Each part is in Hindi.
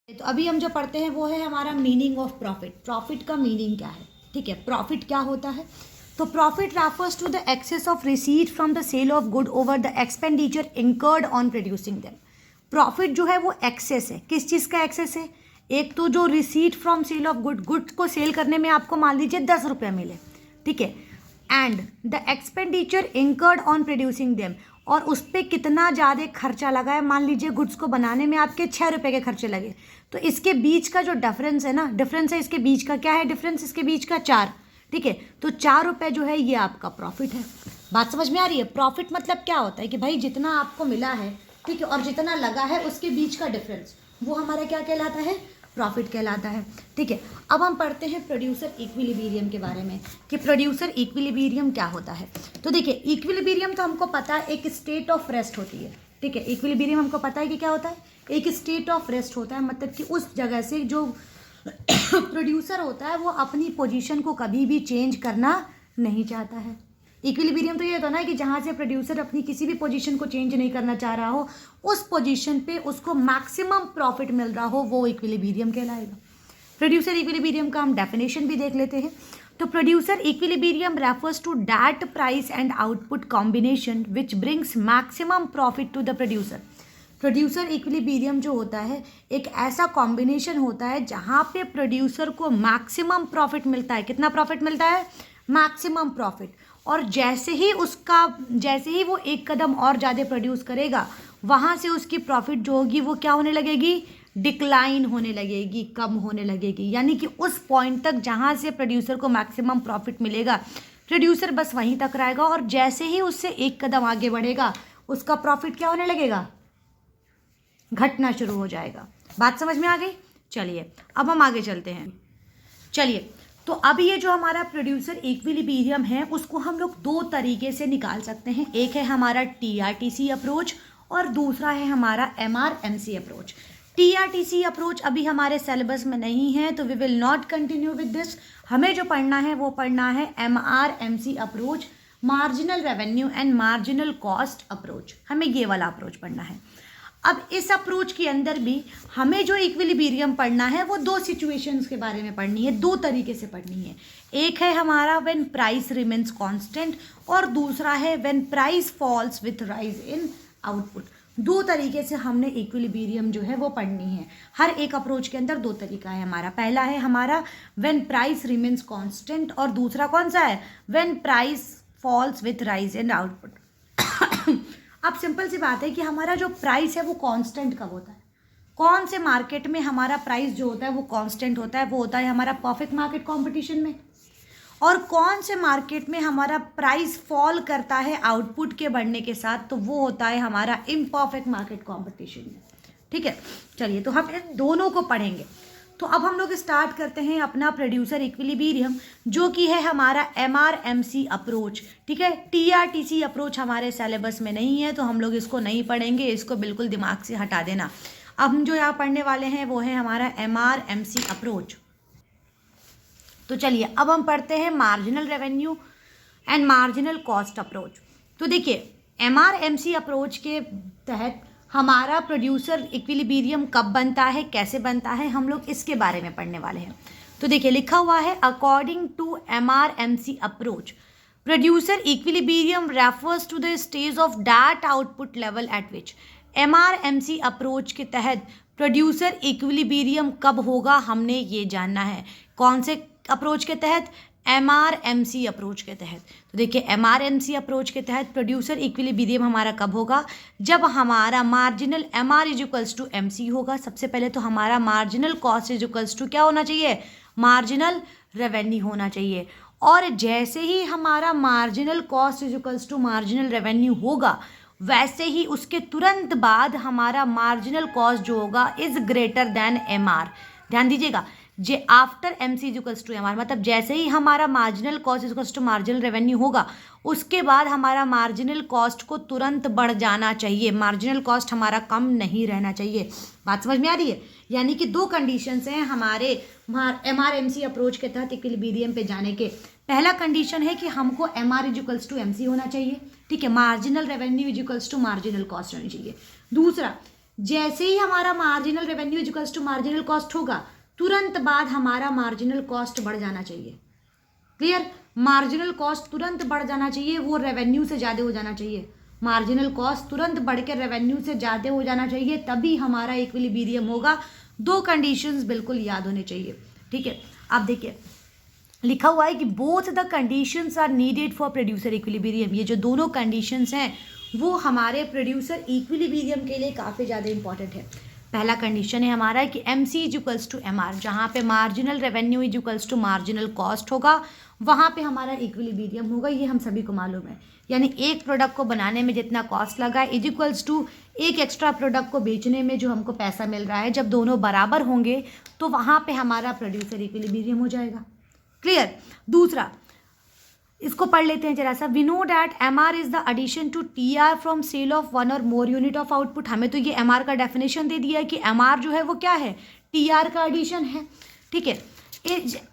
तो अभी हम जो पढ़ते हैं वो है हमारा मीनिंग ऑफ प्रॉफिट। प्रॉफिट का मीनिंग क्या है, ठीक है। प्रॉफिट क्या होता है, तो profit refers to the excess of receipt from the sale of good over the expenditure incurred on producing them. Profit जो है वो एक्सेस है, किस चीज़ का एक्सेस है, एक तो जो receipt from sale of good को सेल करने में आपको मान लीजिए 10 रुपये मिले, ठीक है, and the expenditure incurred on producing them, और उस पर कितना ज़्यादा खर्चा लगा है, मान लीजिए गुड्स को बनाने में आपके 6 रुपये के खर्चे लगे, तो इसके बीच का जो डिफरेंस है ना, डिफरेंस है इसके बीच का, क्या है डिफरेंस इसके बीच का, 4, ठीक है। तो 4 रुपये जो है ये आपका प्रॉफिट है। बात समझ में आ रही है। प्रॉफिट मतलब क्या होता है कि भाई जितना आपको मिला है, ठीक है, और जितना लगा है उसके बीच का डिफरेंस, वो हमारा क्या कहलाता है, प्रॉफिट कहलाता है, ठीक है। अब हम पढ़ते हैं प्रोड्यूसर इक्विलिब्रियम के बारे में कि प्रोड्यूसर इक्विलिब्रियम क्या होता है। तो देखिए इक्विलिब्रियम तो हमको पता है एक स्टेट ऑफ रेस्ट होती है, ठीक है। इक्विलिब्रियम हमको पता है कि क्या होता है, एक स्टेट ऑफ रेस्ट होता है, मतलब कि उस जगह से जो प्रोड्यूसर होता है वो अपनी पोजीशन को कभी भी चेंज करना नहीं चाहता है। इक्विलिब्रियम तो ये होता है ना कि जहाँ से प्रोड्यूसर अपनी किसी भी पोजीशन को चेंज नहीं करना चाह रहा हो, उस पोजीशन पे उसको मैक्सिमम प्रॉफिट मिल रहा हो, वो इक्विलिब्रियम कहलाएगा। प्रोड्यूसर इक्विलिब्रियम का हम डेफिनेशन भी देख लेते हैं। तो producer equilibrium refers to that price and output combination which brings maximum profit to the producer. Producer equilibrium जो होता है एक ऐसा कॉम्बिनेशन होता है जहाँ पे प्रोड्यूसर को मैक्सिमम प्रॉफिट मिलता है। कितना प्रॉफिट मिलता है, मैक्सिमम प्रॉफिट। और जैसे ही वो एक कदम और ज़्यादा प्रोड्यूस करेगा, वहाँ से उसकी प्रॉफिट जो होगी वो क्या होने लगेगी, डिक्लाइन होने लगेगी, कम होने लगेगी। यानी कि उस पॉइंट तक जहाँ से प्रोड्यूसर को मैक्सिमम प्रॉफिट मिलेगा, प्रोड्यूसर बस वहीं तक रहेगा, और जैसे ही उससे एक कदम आगे बढ़ेगा उसका प्रॉफिट क्या होने लगेगा, घटना शुरू हो जाएगा। बात समझ में आ गई। चलिए अब हम आगे चलते हैं। चलिए तो अब ये जो हमारा प्रोड्यूसर इक्विलिब्रियम है उसको हम लोग 2 तरीके से निकाल सकते हैं। एक है हमारा TRTC अप्रोच और दूसरा है हमारा MRMC अप्रोच। TRTC अप्रोच अभी हमारे सिलेबस में नहीं है, तो we will not continue with this. हमें जो पढ़ना है वो पढ़ना है MRMC approach, marginal revenue and marginal cost approach. हमें ये वाला अप्रोच पढ़ना है। अब इस अप्रोच के अंदर भी हमें जो इक्विलिब्रियम पढ़ना है वो 2 सिचुएशंस के बारे में पढ़नी है, 2 तरीके से पढ़नी है। एक है हमारा व्हेन प्राइस रिमेन्स कांस्टेंट और दूसरा है when price falls with rise in output. 2 तरीके से हमने इक्विलिब्रियम जो है वो पढ़नी है। हर एक अप्रोच के अंदर 2 तरीका है हमारा। पहला है हमारा व्हेन प्राइस रिमेन्स कांस्टेंट और दूसरा कौन सा है, when price falls with rise in output. अब सिंपल सी बात है कि हमारा जो प्राइस है वो कांस्टेंट कब होता है, कौन से मार्केट में हमारा प्राइस जो होता है वो कांस्टेंट होता है, वो होता है हमारा परफेक्ट मार्केट कंपटीशन में। और कौन से मार्केट में हमारा प्राइस फॉल करता है आउटपुट के बढ़ने के साथ, तो वो होता है हमारा इम्परफेक्ट मार्केट कंपटीशन में, ठीक है। चलिए तो हम इन दोनों को पढ़ेंगे। तो अब हम लोग स्टार्ट करते हैं अपना प्रोड्यूसर इक्विलिब्रियम, जो कि है हमारा MRMC अप्रोच, ठीक है। TRTC अप्रोच हमारे सिलेबस में नहीं है, तो हम लोग इसको नहीं पढ़ेंगे, इसको बिल्कुल दिमाग से हटा देना। अब हम जो यहाँ पढ़ने वाले हैं वो है हमारा MRMC अप्रोच। तो चलिए अब हम पढ़ते हैं marginal revenue and marginal cost approach. तो देखिए MRMC अप्रोच के तहत हमारा प्रोड्यूसर इक्विलिब्रियम कब बनता है, कैसे बनता है, हम लोग इसके बारे में पढ़ने वाले हैं। तो देखिए लिखा हुआ है according to MRMC approach producer equilibrium refers to the stage of that output level at which. MRMC approach के तहत प्रोड्यूसर इक्विलिब्रियम कब होगा, हमने ये जानना है। कौन से अप्रोच के तहत, MRMC अप्रोच के तहत। तो देखिए MRMC अप्रोच के तहत प्रोड्यूसर इक्विलिब्रियम हमारा कब होगा, जब हमारा marginal MR equals to MC होगा। सबसे पहले तो हमारा मार्जिनल कॉस्ट इक्वल्स टू क्या होना चाहिए, मार्जिनल रेवेन्यू होना चाहिए। और जैसे ही हमारा marginal cost equals to marginal revenue होगा, वैसे ही उसके तुरंत बाद हमारा मार्जिनल कॉस्ट जो होगा इज ग्रेटर देन MR। ध्यान दीजिएगा, जे after MC equals to MR, मतलब जैसे ही हमारा marginal cost equals to marginal revenue होगा, उसके बाद हमारा मार्जिनल कॉस्ट को तुरंत बढ़ जाना चाहिए, मार्जिनल कॉस्ट हमारा कम नहीं रहना चाहिए। बात समझ में आ रही है। यानी कि 2 कंडीशंस हैं हमारे MRMC अप्रोच के तहत इक्विलिब्रियम पे जाने के। पहला कंडीशन है कि हमको MR इक्वल्स टू MC होना चाहिए, ठीक है, marginal revenue equals to marginal cost होनी चाहिए। दूसरा जैसे ही हमारा marginal revenue equals to marginal cost होगा, तुरंत बाद हमारा मार्जिनल कॉस्ट बढ़ जाना चाहिए। क्लियर? मार्जिनल कॉस्ट तुरंत बढ़ जाना चाहिए, वो रेवेन्यू से ज़्यादा हो जाना चाहिए। मार्जिनल कॉस्ट तुरंत बढ़ के रेवेन्यू से ज़्यादा हो जाना चाहिए, तभी हमारा इक्विलिब्रियम होगा। दो कंडीशंस बिल्कुल याद होने चाहिए। ठीक है, अब देखिए लिखा हुआ है कि both the conditions are needed for producer equilibrium. ये जो दोनों कंडीशंस हैं वो हमारे प्रोड्यूसर इक्विलिब्रियम के लिए काफ़ी ज़्यादा इंपॉर्टेंट है। पहला कंडीशन है हमारा कि M C is equals to M R, जहाँ पे marginal revenue is equals to marginal cost होगा, वहाँ पे हमारा इक्विलिब्रियम होगा। ये हम सभी को मालूम है। यानी एक प्रोडक्ट को बनाने में जितना कॉस्ट लगा है इज इक्वल्स टू एक एक्स्ट्रा प्रोडक्ट को बेचने में जो हमको पैसा मिल रहा है। जब दोनों बराबर होंगे तो वहाँ पे हमारा प्रोड्यूसर इक्विलिब्रियम हो जाएगा। क्लियर? दूसरा इसको पढ़ लेते हैं जरा सा। We know that M R is the addition to T R from sale of one और मोर यूनिट ऑफ आउटपुट। हमें तो ये एम आर का डेफिनेशन दे दिया है कि एम आर जो है वो क्या है, टी आर का एडिशन है। ठीक है,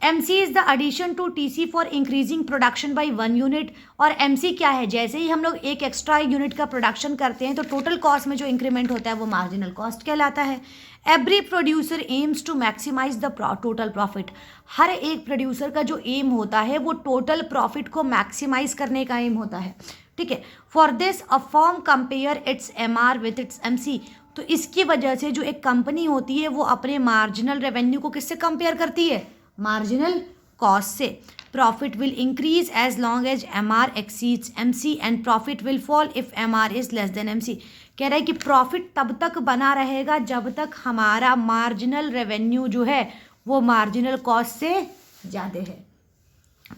M C is the addition to T C for increasing production by one unit. और एम सी क्या है, जैसे ही हम लोग एक एक्स्ट्रा यूनिट का प्रोडक्शन करते हैं तो टोटल कॉस्ट में जो इंक्रीमेंट होता है वो मार्जिनल कॉस्ट कहलाता है। Every producer aims to maximize the total profit. हर एक प्रोड्यूसर का जो एम होता है वो टोटल प्रॉफिट को मैक्सिमाइज करने का एम होता है। ठीक है, for this a firm compare its M R with its M C. तो इसकी वजह से जो एक कंपनी होती है वो अपने मार्जिनल रेवेन्यू को किससे कंपेयर करती है, मार्जिनल कॉस्ट से। Profit will increase as long as M R exceeds M C and profit will fall if M R is less than M C. कह रहा है कि प्रॉफिट तब तक बना रहेगा जब तक हमारा मार्जिनल रेवेन्यू जो है वो मार्जिनल कॉस्ट से ज़्यादा है।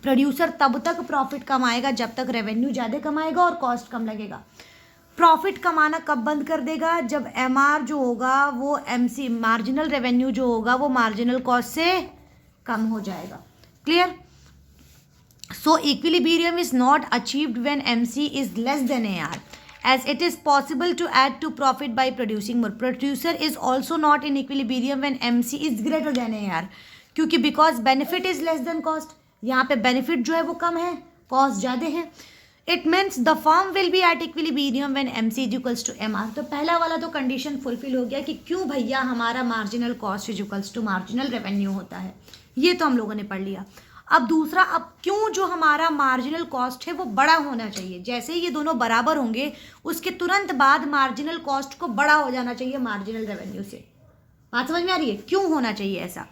प्रोड्यूसर तब तक प्रॉफिट कमाएगा जब तक रेवेन्यू ज़्यादा कमाएगा और कॉस्ट कम लगेगा। प्रॉफिट कमाना कब बंद कर देगा, जब एम आर जो होगा वो एम सी, मार्जिनल रेवेन्यू जो होगा वो मार्जिनल कॉस्ट से कम हो जाएगा। Clear? So equilibrium is not achieved when MC is less then AR, as it is possible to add to profit by producing more. Producer is also not in equilibrium when MC is greater than AR, क्योंकि because benefit is less than cost, यहाँ पे benefit जो है वो कम है, cost ज़्यादा है। It means the firm will be at equilibrium when MC is equals to MR। तो पहला वाला तो कंडीशन फुलफिल हो गया कि क्यों भैया हमारा marginal cost is equals to marginal revenue होता है, ये तो हम लोगों ने पढ़ लिया। अब दूसरा, अब क्यों जो हमारा मार्जिनल कॉस्ट है वो बड़ा होना चाहिए। जैसे ही ये दोनों बराबर होंगे उसके तुरंत बाद मार्जिनल कॉस्ट को बड़ा हो जाना चाहिए मार्जिनल रेवेन्यू से। बात समझ में आ रही है, क्यों होना चाहिए ऐसा?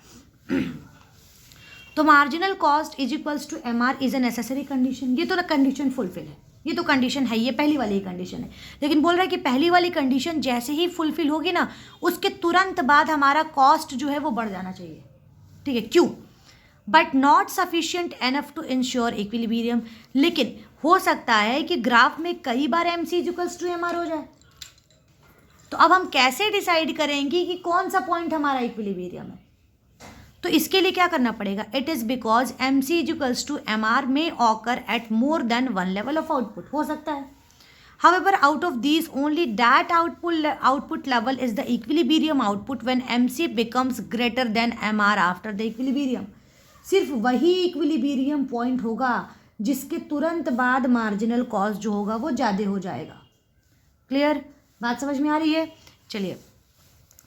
तो marginal cost is equals to M R is a necessary condition. ये तो कंडीशन फुलफिल है, ये तो कंडीशन है, ये पहली वाली कंडीशन है। लेकिन बोल रहा है कि पहली वाली कंडीशन जैसे ही फुलफिल होगी ना उसके तुरंत बाद हमारा कॉस्ट जो है वो बढ़ जाना चाहिए। ठीक है, क्यों? But not sufficient enough to ensure equilibrium. लेकिन हो सकता है कि ग्राफ में कई बार M C equals to M R हो जाए। तो अब हम कैसे डिसाइड करेंगे कि कौन सा पॉइंट हमारा इक्विलिब्रियम है? तो इसके लिए क्या करना पड़ेगा? It is because M C equals to M R में occur at more than one level of output. हो सकता है। However, out of these, only that output level is the equilibrium output when MC becomes greater than MR after the equilibrium। सिर्फ वही इक्विलिब्रियम पॉइंट होगा जिसके तुरंत बाद मार्जिनल कॉस्ट जो होगा वो ज़्यादा हो जाएगा। क्लियर? बात समझ में आ रही है? चलिए,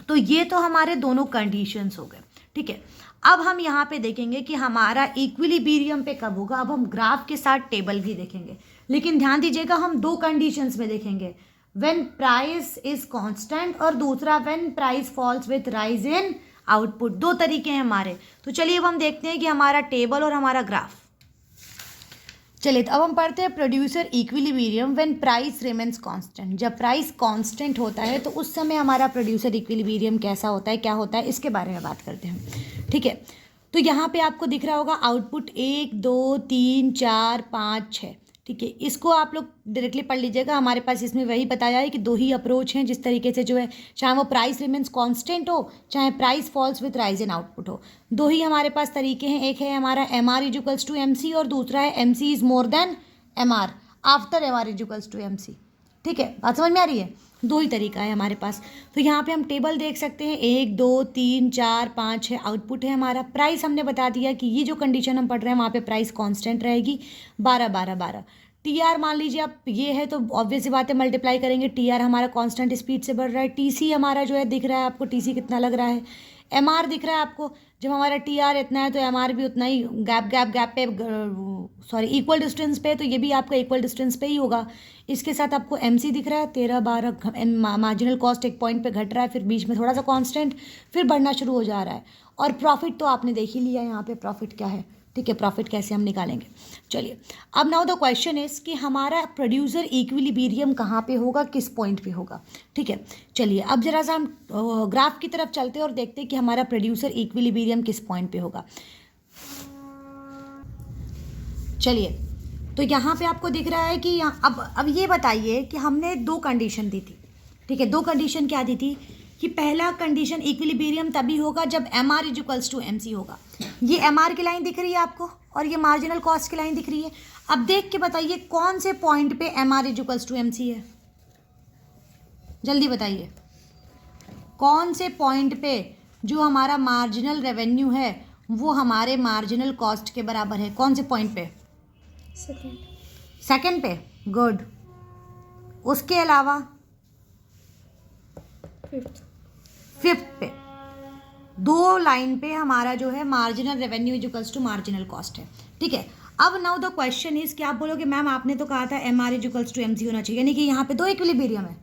तो ये तो हमारे दोनों कंडीशंस हो गए। ठीक है, अब हम यहाँ पे देखेंगे कि हमारा इक्विलिब्रियम पे कब होगा। अब हम ग्राफ के साथ टेबल भी देखेंगे, लेकिन ध्यान दीजिएगा हम दो कंडीशंस में देखेंगे, व्हेन प्राइस इज कांस्टेंट और दूसरा when price falls with rise in output. दो तरीके हैं हमारे। तो चलिए अब हम देखते हैं कि हमारा टेबल और हमारा ग्राफ। चलिए तो अब हम पढ़ते हैं producer equilibrium when price remains constant. जब प्राइस कांस्टेंट होता है तो उस समय हमारा प्रोड्यूसर इक्विलिब्रियम कैसा होता है, क्या होता है, इसके बारे में बात करते हैं। ठीक है, तो यहाँ पे आपको दिख रहा होगा आउटपुट 1 2 3 4 5 6। ठीक है, इसको आप लोग डायरेक्टली पढ़ लीजिएगा। हमारे पास इसमें वही बताया है कि दो ही अप्रोच हैं जिस तरीके से जो है, चाहे वो प्राइस रिमेन्स कांस्टेंट हो चाहे price falls with rise in output हो, दो ही हमारे पास तरीके हैं। एक है हमारा M R is equals to M C और दूसरा है M C is more than M R after M R is equals to M C. ठीक है, बात समझ में आ रही है? दो ही तरीका है हमारे पास। तो यहाँ पे हम टेबल देख सकते हैं, 1 2 3 4 5 6 आउटपुट है हमारा। प्राइस हमने बता दिया कि ये जो कंडीशन हम पढ़ रहे हैं वहाँ पे प्राइस कांस्टेंट रहेगी 12 12 12। टी आर मान लीजिए आप ये है तो ऑब्वियस सी बात है मल्टीप्लाई करेंगे, टी आर हमारा कांस्टेंट स्पीड से बढ़ रहा है, टी सी हमारा जो है दिख रहा है आपको, टी सी कितना लग रहा है, एम आर दिख रहा है आपको, जब हमारा टी आर इतना है तो एम आर भी उतना ही गैप पे सॉरी इक्वल डिस्टेंस पे है, तो ये भी आपका इक्वल डिस्टेंस पे ही होगा। इसके साथ आपको एम सी दिख रहा है 13-12, मार्जिनल कॉस्ट एक पॉइंट पे घट रहा है, फिर बीच में थोड़ा सा कांस्टेंट, फिर बढ़ना शुरू हो जा रहा है। और प्रॉफिट तो आपने देख ही लिया यहाँ पे प्रॉफिट क्या है, ठीक है, प्रॉफिट कैसे हम निकालेंगे। चलिए अब नाउ द क्वेश्चन इज कि हमारा प्रोड्यूसर इक्विलिब्रियम कहाँ पे होगा, किस पॉइंट पे होगा, ठीक है। चलिए अब जरा सा हम ग्राफ की तरफ चलते हैं और देखते हैं कि हमारा प्रोड्यूसर इक्विलिब्रियम किस पॉइंट पे होगा। चलिए तो यहाँ पे आपको दिख रहा है कि यहाँ अब ये बताइए कि हमने दो कंडीशन दी थी, ठीक है। दो कंडीशन क्या दी थी कि पहला कंडीशन इक्विलिब्रियम तभी होगा जब M R equals to M C होगा। ये एम आर की लाइन दिख रही है आपको और ये मार्जिनल कॉस्ट की लाइन दिख रही है। अब देख के बताइए कौन से पॉइंट पे M R equals to M C है, जल्दी बताइए कौन से पॉइंट पे जो हमारा मार्जिनल रेवेन्यू है वो हमारे मार्जिनल कॉस्ट के बराबर है, कौन से पॉइंट पे, सेकंड पे, गुड। उसके अलावा फिफ्थ पे, दो लाइन पे हमारा जो है marginal revenue equals to marginal cost है, ठीक है। अब नाउ द क्वेश्चन इज कि आप बोलोगे मैम आपने तो कहा था M R equals to M C होना चाहिए, यानी कि यहाँ पे दो इक्विलिब्रियम है।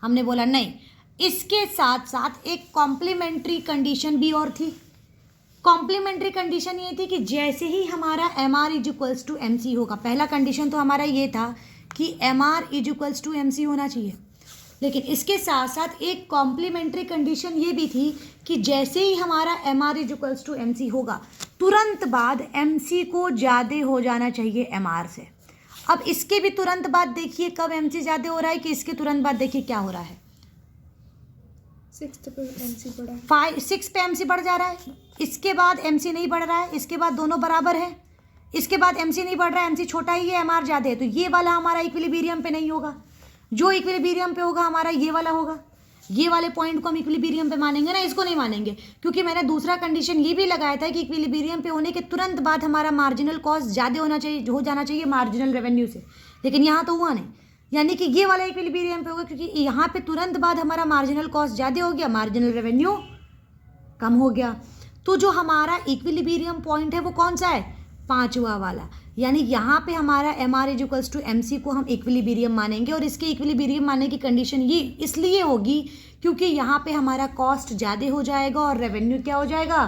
हमने बोला नहीं, इसके साथ साथ एक कॉम्प्लीमेंट्री कंडीशन भी और थी। कॉम्प्लीमेंट्री कंडीशन ये थी कि जैसे ही हमारा M R equals to M C होगा, पहला कंडीशन तो हमारा ये था कि M R equals to M C होना चाहिए, लेकिन इसके साथ साथ एक कॉम्प्लीमेंट्री कंडीशन ये भी थी कि जैसे ही हमारा M R equals to M C होगा तुरंत बाद एम सी को ज़्यादा हो जाना चाहिए एम आर से। अब इसके भी तुरंत बाद देखिए कब एम सी ज़्यादा हो रहा है कि इसके तुरंत बाद देखिए क्या हो रहा है, 6 पे एम सी बढ़ा है, 6 पे एम सी बढ़ जा रहा है, इसके बाद एम सी नहीं बढ़ रहा है, इसके बाद दोनों बराबर है, इसके बाद एम सी नहीं बढ़ रहा है, एम सी छोटा ही है एम आर ज़्यादा है, तो ये वाला हमारा इक्विलिब्रियम पे नहीं होगा। जो इक्विलिब्रियम पे होगा हमारा ये वाला होगा, ये वाले पॉइंट को हम इक्विलिब्रियम पे मानेंगे ना, इसको नहीं मानेंगे, क्योंकि मैंने दूसरा कंडीशन ये भी लगाया था कि इक्विलिब्रियम पे होने के तुरंत बाद हमारा मार्जिनल कॉस्ट ज़्यादा होना चाहिए, हो जाना चाहिए मार्जिनल रेवेन्यू से, लेकिन यहाँ तो हुआ नहीं, यानी कि ये वाला इक्विलिब्रियम पे होगा क्योंकि यहाँ पे तुरंत बाद हमारा मार्जिनल कॉस्ट ज़्यादा हो गया, मार्जिनल रेवेन्यू कम हो गया। तो जो हमारा इक्विलिब्रियम पॉइंट है वो कौन सा है, पांचवा वाला, यानी यहाँ पे हमारा M R equals to M C को हम इक्विलिब्रियम मानेंगे। और इसके इक्विलिब्रियम मानने की कंडीशन ये इसलिए होगी क्योंकि यहाँ पे हमारा कॉस्ट ज़्यादा हो जाएगा और रेवेन्यू क्या हो जाएगा,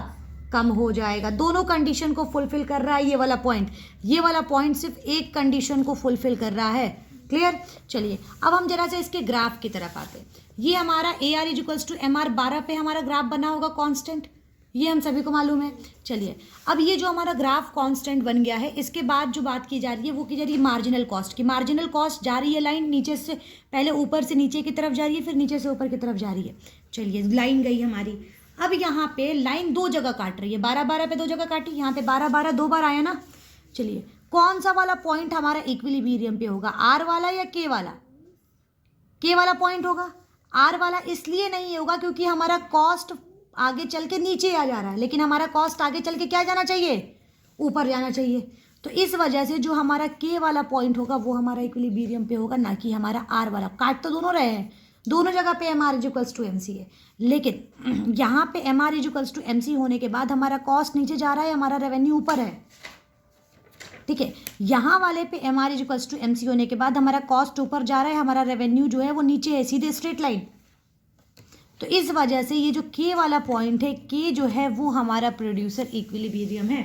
कम हो जाएगा। दोनों कंडीशन को फुलफिल कर रहा है ये वाला पॉइंट, ये वाला पॉइंट सिर्फ एक कंडीशन को फुलफिल कर रहा है, क्लियर। चलिए अब हम जरा से इसके ग्राफ की तरफ आते हैं। ये हमारा A R equals to M R 12 पे हमारा ग्राफ बना होगा कांस्टेंट, ये हम सभी को मालूम है। चलिए अब ये जो हमारा ग्राफ कांस्टेंट बन गया है, इसके बाद जो बात की जा रही है वो की जा रही है मार्जिनल कॉस्ट की। मार्जिनल कॉस्ट जा रही है लाइन नीचे से, पहले ऊपर से नीचे की तरफ जा रही है, फिर नीचे से ऊपर की तरफ जा रही है। चलिए लाइन गई हमारी। अब यहाँ पे लाइन दो जगह काट रही है, 12-12 पे दो जगह काटी, यहाँ पे 12-12 दो बार आया ना। चलिए कौन सा वाला पॉइंट हमारा इक्विलिब्रियम पे होगा, आर वाला या के वाला, के वाला पॉइंट होगा। आर वाला इसलिए नहीं होगा क्योंकि हमारा कॉस्ट आगे चल के नीचे आ जा रहा है, लेकिन हमारा कॉस्ट आगे चल के क्या जाना चाहिए, ऊपर जाना चाहिए। तो इस वजह से जो हमारा के वाला पॉइंट होगा वो हमारा इक्विलिब्रियम पे होगा, ना कि हमारा आर वाला। काट तो दोनों रहे हैं, दोनों जगह पे M R equals to M C है, लेकिन यहाँ पे M R equals to M C होने के बाद हमारा कॉस्ट नीचे जा रहा है, हमारा रेवेन्यू ऊपर है, ठीक है। यहाँ वाले पे M R equals to M C होने के बाद हमारा कॉस्ट ऊपर जा रहा है, हमारा रेवेन्यू जो है वो नीचे है, सीधे स्ट्रेट लाइन। तो इस वजह से ये जो के वाला पॉइंट है, के जो है वो हमारा प्रोड्यूसर इक्विलिब्रियम है।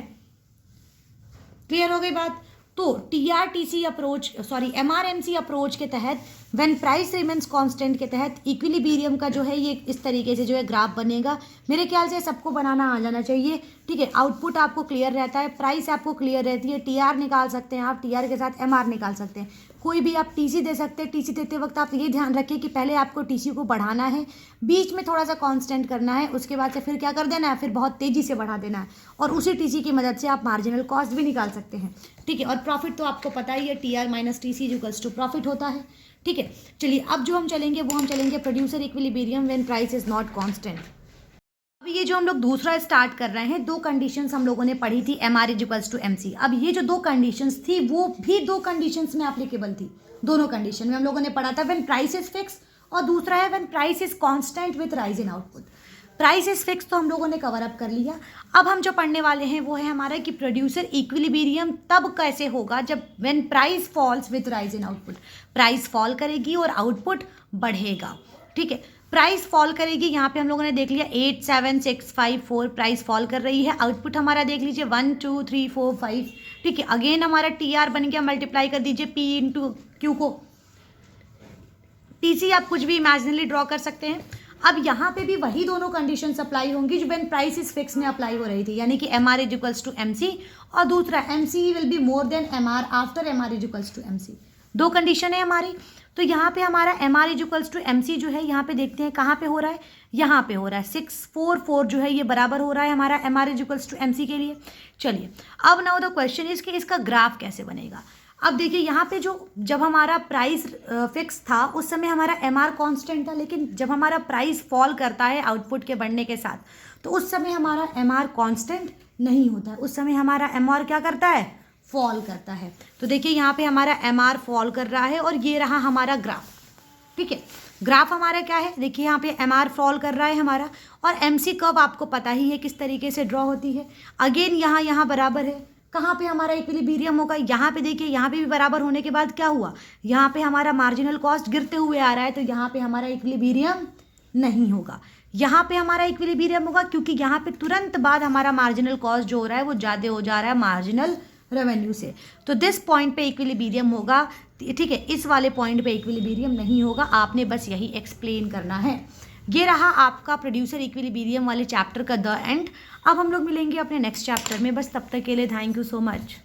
क्लियर हो गई बात। तो टीआरटीसी अप्रोच, सॉरी एमआरएमसी अप्रोच के तहत व्हेन प्राइस रिमेन्स कांस्टेंट के तहत इक्विलिब्रियम का जो है ये इस तरीके से जो है ग्राफ बनेगा। मेरे ख्याल से सबको बनाना आ जाना चाहिए, ठीक है। आउटपुट आपको क्लियर रहता है, प्राइस आपको क्लियर रहती है, टीआर निकाल सकते हैं आप, टीआर के साथ एमआर निकाल सकते हैं, कोई भी आप टीसी दे सकते हैं। टीसी देते वक्त आप ये ध्यान रखिए कि पहले आपको टीसी को बढ़ाना है, बीच में थोड़ा सा कांस्टेंट करना है, उसके बाद से फिर क्या कर देना है, फिर बहुत तेज़ी से बढ़ा देना है, और उसी टीसी की मदद से आप मार्जिनल कॉस्ट भी निकाल सकते हैं, ठीक है। और प्रॉफिट तो आपको पता ही है, TR minus TC equals to profit होता है, ठीक है। चलिए अब जो हम चलेंगे वो हम चलेंगे producer equilibrium when price is not constant. ये जो हम लोग दूसरा स्टार्ट कर रहे हैं, दो कंडीशंस हम लोगों ने पढ़ी थी, MR इक्वल्स टू MC। अब ये जो दो कंडीशंस थी वो भी दो कंडीशंस में एप्लीकेबल थी। दोनों कंडीशन में हम लोगों ने पढ़ा था व्हेन प्राइस इज फिक्स, और दूसरा है when price is constant with rise in output. Price is fix तो हम लोगों ने कवर अप कर लिया। अब हम जो पढ़ने वाले हैं वो है हमारा कि प्रोड्यूसर इक्विलिब्रियम तब कैसे होगा जब when price falls with rise in output. Price fall करेगी और आउटपुट बढ़ेगा, ठीक है। प्राइस फॉल करेगी, यहाँ पे हम लोगों ने देख लिया 8 7 6 5 4 प्राइस फॉल कर रही है। आउटपुट हमारा देख लीजिए 1 2 3 4 5, ठीक है। अगेन हमारा TR बन गया, मल्टीप्लाई कर दीजिए P इंटू Q को, TC आप कुछ भी इमेजिनली ड्रॉ कर सकते हैं। अब यहाँ पे भी वही दोनों कंडीशन अप्लाई होंगी जो व्हेन प्राइस इज फिक्स में अप्लाई हो रही थी, यानी कि MR is equals to MC, और दूसरा MC will be more than MR after MR is equals to MC। दो कंडीशन है हमारी। तो यहाँ पे हमारा MR is equals to MC जो है, यहाँ पे देखते हैं कहाँ पे हो रहा है, यहाँ पे हो रहा है 6 4 4 जो है ये बराबर हो रहा है हमारा MR is equals to MC के लिए। चलिए अब नाउ द क्वेश्चन इज कि इसका ग्राफ कैसे बनेगा। अब देखिए यहाँ पे जब हमारा प्राइस फिक्स था उस समय हमारा MR कांस्टेंट था, लेकिन जब हमारा प्राइस फॉल करता है आउटपुट के बढ़ने के साथ तो उस समय हमारा MR कांस्टेंट नहीं होता है, उस समय हमारा MR क्या करता है, फॉल करता है। तो देखिए यहाँ पे हमारा MR फॉल कर रहा है और ये रहा हमारा ग्राफ, ठीक है। ग्राफ हमारा क्या है, देखिए यहाँ पे MR फॉल कर रहा है हमारा, और MC कर्व आपको पता ही है किस तरीके से ड्रॉ होती है। अगेन यहाँ बराबर है, कहाँ पे हमारा इक्विलिब्रियम होगा, यहाँ पे देखिए, यहाँ पे भी बराबर होने के बाद क्या हुआ, यहाँ पे हमारा मार्जिनल कॉस्ट गिरते हुए आ रहा है, तो यहाँ पे हमारा इक्विलिब्रियम नहीं होगा। यहाँ पे हमारा इक्विलिब्रियम होगा क्योंकि यहाँ पे तुरंत बाद हमारा मार्जिनल कॉस्ट जो हो रहा है वो ज़्यादा हो जा रहा है मार्जिनल रेवेन्यू से, तो दिस पॉइंट पे इक्विलिब्रियम होगा, ठीक है। इस वाले पॉइंट पे इक्विलिब्रियम नहीं होगा, आपने बस यही एक्सप्लेन करना है। ये रहा आपका प्रोड्यूसर इक्विलिब्रियम वाले चैप्टर का द एंड। अब हम लोग मिलेंगे अपने नेक्स्ट चैप्टर में, बस तब तक के लिए थैंक यू सो मच।